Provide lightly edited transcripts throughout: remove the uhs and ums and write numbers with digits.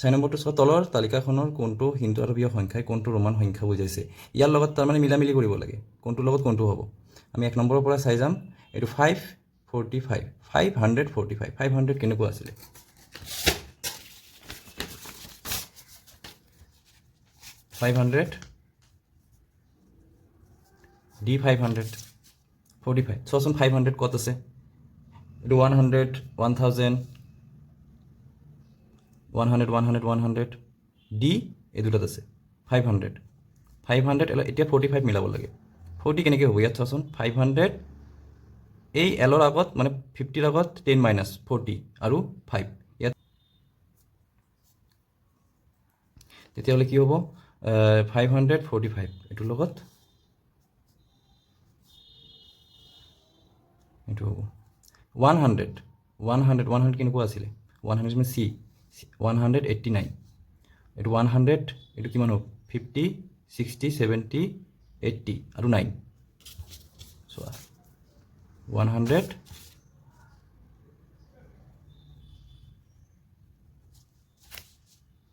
6 নম্বৰটো চোৱা তলৰ তালিকাখনৰ কোনটো হিন্দু আৰবীয় সংখ্যাই কোনটো ৰোমান সংখ্যা বুজাইছে ইয়াৰ লগত তাৰমানে মিলামিলি কৰিব লাগে কোনটোৰ লগত কোনটো হ'ব আমি 1 নম্বৰৰ পৰা চাই যাম এইটো 545 545 500 কেনেকুৱা আছিলে D 500 45 চোৱাচোন 500 ক'ত আছে এইটো 100 1000 100 D এই দুটাত আছে 500 এতিয়া 45 মিলাব লাগে 40 কেনেকৈ হ'ব ইয়াত চোৱাচোন 500 এই এলৰ আগত মানে 50ৰ আগত 10 মাইনাছ 40 আৰু 5 ইয়াত তেতিয়াহ'লে কি হ'ব 545 এইটোৰ লগত এইটো হ'ব 100 কেনেকুৱা আছিলে 100 মানে চি 189 এইটো 100 এইটো কিমান হ'ব 50 60 70 80 আৰু 9 চোৱা 100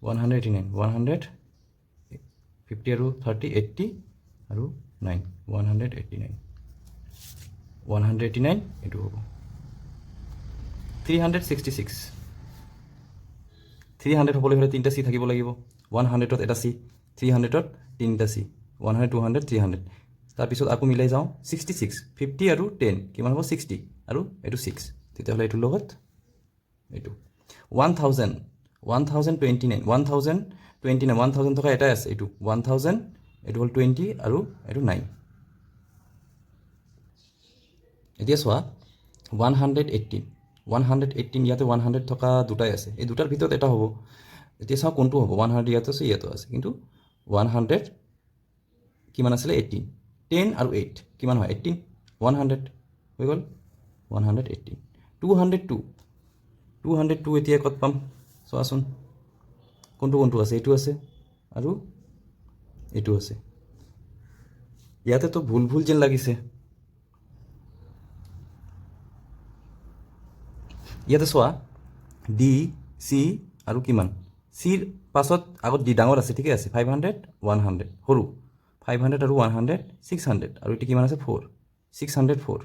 189 100 50 আৰু 30 80 আৰু 9 189 এইটো হ'ব 366 300 হ'বলৈ হ'লে 3টা চি থাকিব লাগিব 100ত এটা চি 300ত 3টা চি 100 200 300 তাৰপিছত আকৌ মিলাই যাওঁ 66 50 আৰু 10 কিমান হ'ব 60 আৰু এইটো 6 তেতিয়াহ'লে এইটোৰ লগত এইটো 1029 1029 থকা এটাই আছে এইটো 1000 এইটো হ'ল 20 আৰু এইটো 9 এতিয়া চোৱা 118 ইয়াতে 100 থকা দুটাই আছে এই দুটাৰ ভিতৰত এটা হ'ব এতিয়া চাওঁ কোনটো হ'ব 100 ইয়াতো আছে ইয়াতো আছে কিন্তু 100 কিমান আছিলে 18 10 আৰু 8 কিমান হয় 18 100 হৈ গ'ল 118 202 এতিয়া ক'ত পাম চোৱাচোন কোনটো আছে এইটো আছে আৰু এইটো আছে ইয়াতেতো ভুল যেন লাগিছে ইয়াতে চোৱা ডি চি আৰু কিমান চিৰ পাছত আগত ডি ডাঙৰ আছে ঠিকে আছে 500 100 সৰু 500 আৰু 100 600 আৰু এইটো কিমান আছে 4 604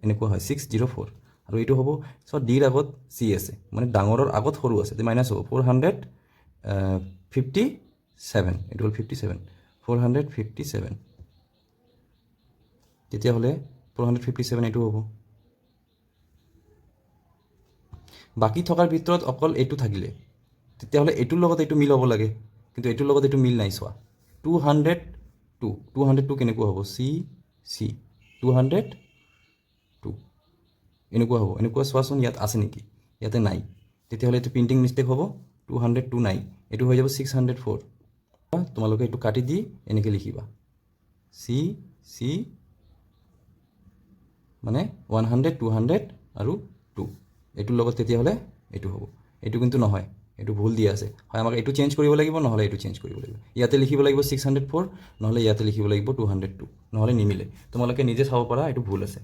এনেকুৱা হয় 604 আৰু এইটো হ'ব চোৱা ডিৰ আগত চি আছে মানে ডাঙৰৰ আগত সৰু আছে মাইনাছ হ'ব 457 এইটো হ'ল 57 457 তেতিয়াহ'লে 457 এইটো হ'ব বাকী থকাৰ ভিতৰত অকল এইটো থাকিলে তেতিয়াহ'লে এইটোৰ লগত এইটো মিল হ'ব লাগে কিন্তু এইটোৰ লগত এইটো মিল নাই চোৱা 202 কেনেকুৱা হ'ব চি 202 এনেকুৱা হ'ব এনেকুৱা চোৱাচোন ইয়াত আছে নেকি ইয়াতে নাই তেতিয়াহ'লে এইটো প্ৰিণ্টিং মিষ্টেক হ'ব 202 নাই এইটো হৈ যাব 604 তোমালোকে এইটো কাটি দি এনেকৈ লিখিবা চি মানে 100 200 আৰু 2 এইটোৰ লগত তেতিয়াহ'লে এইটো হ'ব এইটো কিন্তু নহয় এইটো ভুল দিয়া আছে হয় আমাক এইটো চেঞ্জ কৰিব লাগিব নহ'লে এইটো চেঞ্জ কৰিব লাগিব ইয়াতে লিখিব লাগিব 604 নহ'লে ইয়াতে লিখিব লাগিব 202 নহ'লে নিমিলে তোমালোকে নিজে চাব পাৰা এইটো ভুল আছে